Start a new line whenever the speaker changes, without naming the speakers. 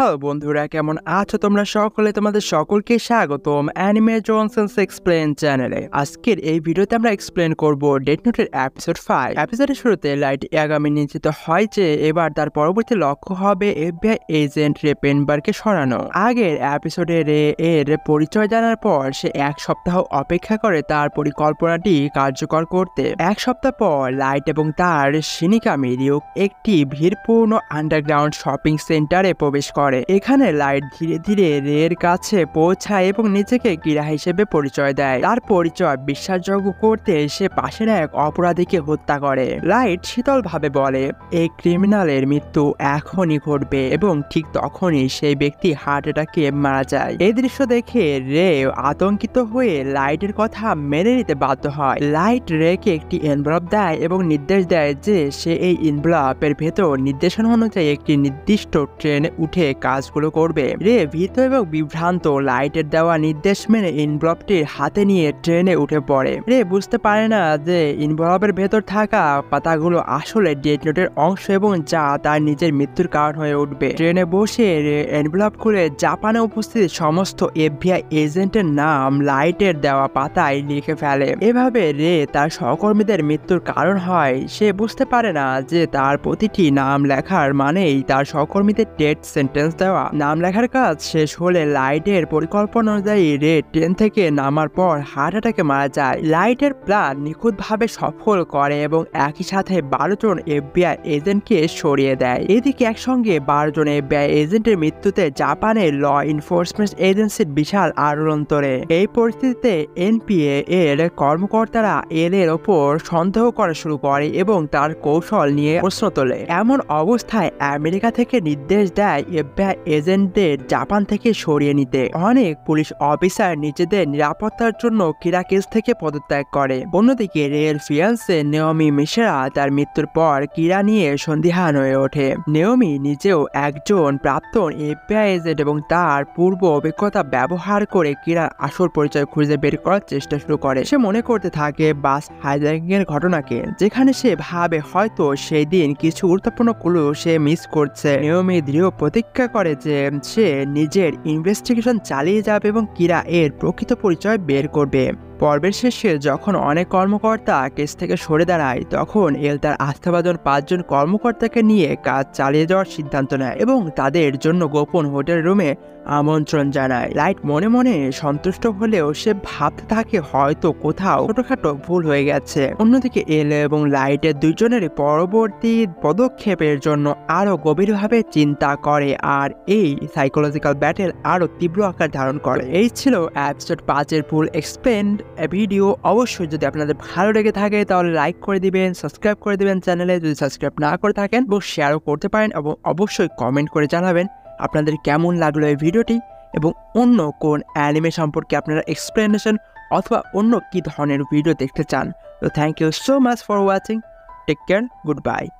Hello বন্ধুরা, কেমন আছো তোমরা সকলে? তোমাদের সকলকে স্বাগতম অ্যানিমে জনসন্স এক্সপ্লেন চ্যানেলে। আজকের এই ভিডিওতে আমরা এক্সপ্লেন করব ডেথ নোটের এপিসোড 5। এপিসোডের শুরুতে লাইট ইয়াগামি নিশ্চিত হয় যে এবার তার পরবর্তী লক্ষ্য হবে এফবিআই এজেন্ট রেপেনবার্গকে সরানো। আগের এপিসোডে রে এর পরিচয় জানার পর সে এক সপ্তাহ অপেক্ষা করে তার পরিকল্পনাটি কার্যকর করতে। এক সপ্তাহ পর লাইট এবং তার শিনিকামি রিউক একটি ভিড়পূর্ণ আন্ডারগ্রাউন্ড শপিং সেন্টারে প্রবেশ করে। এখানে লাইট ধীরে ধীরে রের কাছে পৌঁছায় এবং নিজেকে কিরা হিসেবে পরিচয় দেয়। তার পরিচয় বিশ্বাসযোগ্য করতে সে পাশের এক অপরাধীকে হত্যা করে। লাইট শীতলভাবে বলে এই ক্রিমিনালের মৃত্যু এখনই ঘটবে এবং ঠিক তখনই সেই ব্যক্তি হার্ট অ্যাটাকে মারা যায়। এই দৃশ্য দেখে রে আতঙ্কিত হয়ে লাইটের কথা মেনে নিতে বাধ্য হয়। লাইট রেকে একটি এনভেলপ দেয় এবং নির্দেশ দেয় যে সে এই এনভেলপের ভেতর নির্দেশনা অনুযায়ী একটি নির্দিষ্ট ট্রেনে উঠে কাজগুলো করবে। রে ভীত এবং বিভ্রান্ত লাইটের দেওয়া নির্দেশ মেনে এনভেলপটির হাতে নিয়ে ট্রেনে উঠে পড়ে। রে বুঝতে পারে না যে এনভেলপের ভেতর থাকা পাতাগুলো আসলে ডেথ নোটের অংশ এবং যা তার নিজের মৃত্যুর কারণ হয়ে উঠবে। ট্রেনে বসে রে এনভেলপ খুলে জাপানে উপস্থিত সমস্ত এফবিআই এজেন্টের নাম লাইটের দেওয়া পাতায় লিখে ফেলে। এভাবে রে তার সহকর্মীদের মৃত্যুর কারণ হয়। সে বুঝতে পারে না যে তার প্রতিটি নাম লেখার মানেই তার সহকর্মীদের ডেথ সেন্টেন্স দেওয়া। নাম লেখার কাজ শেষ হলে লাইটের পরিকল্পনা অনুযায়ী রে ট্রেন থেকে নামার পর হার্ট অ্যাটাকে মারা যায়। লাইটের প্ল্যান নিখুঁতভাবে সফল করে এবং একই সাথে 12 জন এফবিআই এজেন্টকে সরিয়ে দেয়। এদিকে একসঙ্গে 12 জন এফবিআই এজেন্টের মৃত্যুতে জাপানের ল এনফোর্সমেন্ট এজেন্সির বিশাল আলোড়ন তোলে। এই পরিস্থিতিতে এনপিএ এর কর্মকর্তারা এর ওপর সন্দেহ করা শুরু করে এবং তার কৌশল নিয়ে প্রশ্ন তোলে। এমন অবস্থায় আমেরিকা থেকে নির্দেশ দেয় এফবিআই এজেন্টদের জাপান থেকে সরিয়ে নিতে। অনেক পুলিশ অফিসার নিজেদের নিরাপত্তার জন্য কিরা কেস থেকে পদত্যাগ করে। অন্যদিকে রের ফিয়ান্সে নেওমি মিশেরা তার মৃত্যুর পর কিরা নিয়ে সন্দিহান হয়ে ওঠে। নেওমি নিজেও একজন প্রাক্তন এফবিআই এজেন্ট এবং তার পূর্ব অভিজ্ঞতা ব্যবহার করে কিরার আসল পরিচয় খুঁজে বের করার চেষ্টা শুরু করে। সে মনে করতে থাকে বাস হাইজ্যাকিং এর ঘটনাকে, যেখানে সে ভাবে হয়তো সেই দিন কিছু গুরুত্বপূর্ণ ক্লু সে মিস করছে। নেওমি দৃঢ় প্রতিজ্ঞা করে যে সে নিজের ইনভেস্টিগেশন চালিয়ে যাবে এবং কিরা এর প্রকৃত পরিচয় বের করবে। পর্বের শেষে যখন অনেক কর্মকর্তা কেস থেকে সরে দাঁড়ায়, তখন এল তার আস্থাভাজন 5 জন কর্মকর্তাকে নিয়ে কাজ চালিয়ে যাওয়ার সিদ্ধান্ত নেয় এবং তাদের জন্য গোপন হোটেল রুমে আমন্ত্রণ জানায়। লাইট মনে মনে সন্তুষ্ট হলেও সে ভাবতে থাকে হয়তো কোথাও ছোটখাটো ভুল হয়ে গেছে। অন্যদিকে এল এবং লাইটের দুইজনেরই পরবর্তী পদক্ষেপের জন্য আরো গভীরভাবে চিন্তা করে আর এই সাইকোলজিক্যাল ব্যাটেল আরো তীব্র আকার ধারণ করে। এই ছিল এপিসোড 5 এর ফুল এক্সপ্লেন্ড ভিডিও। অবশ্যই যদি আপনাদের ভালো লেগে থাকে তাহলে লাইক করে দিবেন, সাবস্ক্রাইব করে দিবেন চ্যানেলে যদি সাবস্ক্রাইব না করে থাকেন, এবং শেয়ারও করতে পারেন এবং অবশ্যই কমেন্ট করে জানাবেন আপনাদের কেমন লাগলো এই ভিডিওটি এবং অন্য কোন অ্যানিমে সম্পর্কে আপনারা এক্সপ্লেনেশন অথবা অন্য কি ধরনের ভিডিও দেখতে চান। তো thank you so much for watching. Take care, good by.